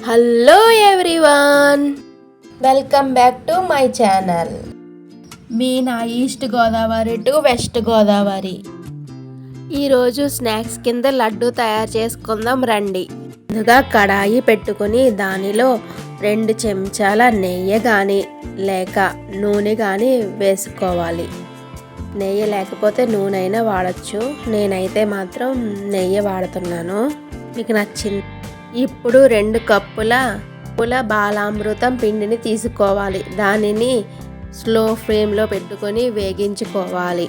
Hello everyone, welcome back to my channel. మీ నా east Godavari to west Godavari. ఈరోజు snacks కింద లడ్డు తయారు చేసుకుందాం రండి. ముందుగా కడాయి పెట్టుకుని దానిలో 2 చెంచాల నెయ్యి కానీ లేక నూనె కానీ వేసుకోవాలి. నెయ్యి లేకపోతే నూనె అయినా వాడచ్చు. నేనైతే మాత్రం నెయ్యి వాడుతున్నాను, మీకు నచ్చింది. ఇప్పుడు 2 కప్పుల బాలామృతం పిండిని తీసుకోవాలి. దానిని స్లో ఫ్లేమ్లో పెట్టుకొని వేగించుకోవాలి.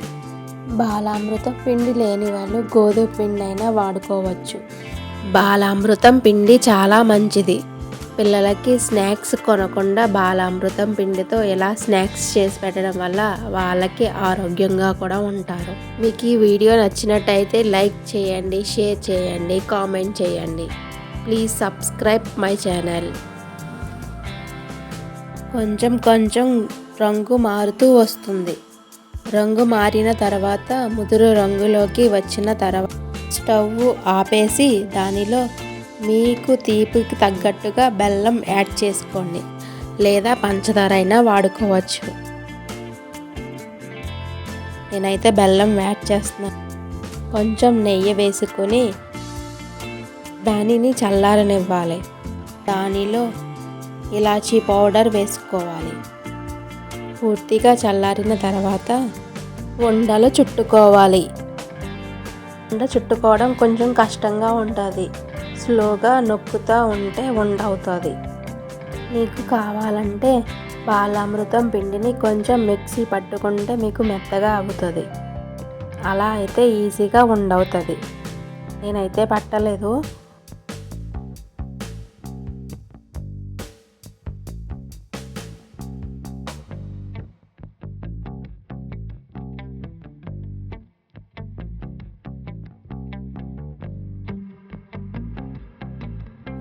బాలామృతం పిండి లేని వాళ్ళు గోధుమ పిండి అయినా వాడుకోవచ్చు. బాలామృతం పిండి చాలా మంచిది. పిల్లలకి స్నాక్స్ కొనకుండా బాలామృతం పిండితో ఇలా స్నాక్స్ చేసి పెట్టడం వల్ల వాళ్ళకి ఆరోగ్యంగా కూడా ఉంటారు. మీకు ఈ వీడియో నచ్చినట్టయితే లైక్ చేయండి, షేర్ చేయండి, కామెంట్ చేయండి. Please subscribe my channel. కొంచెం రంగు మారుతూ వస్తుంది. రంగు మారిన తర్వాత ముదురు రంగులోకి వచ్చిన తర్వాత స్టవ్ ఆపేసి దానిలో మీకు తీపికి తగ్గట్టుగా బెల్లం యాడ్ చేసుకోండి, లేదా పంచదార అయినా వాడుకోవచ్చు. నేనైతే బెల్లం యాడ్ చేస్తున్నాను. కొంచెం నెయ్యి వేసుకొని దానిని చల్లారనివ్వాలి. దానిలో ఇలాచీ పౌడర్ వేసుకోవాలి. పూర్తిగా చల్లారిన తర్వాత ఉండలు చుట్టుకోవాలి. చుట్టుకోవడం కొంచెం కష్టంగా ఉంటుంది. స్లోగా నొక్కుతూ ఉంటే అవుతుంది. మీకు కావాలంటే బాలామృతం పిండిని కొంచెం మిక్సీ పట్టుకుంటే మీకు మెత్తగా అవుతుంది. అలా అయితే ఈజీగా అవుతుంది. నేనైతే పట్టలేదు.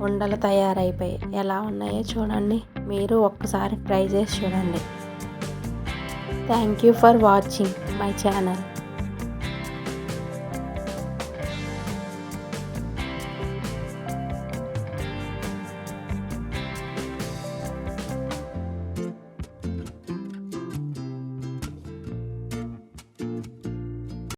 ఉండలు తయారైపోయి ఎలా ఉన్నాయో చూడండి. మీరు ఒక్కసారి ట్రై చేసి చూడండి. Thank you for watching my channel.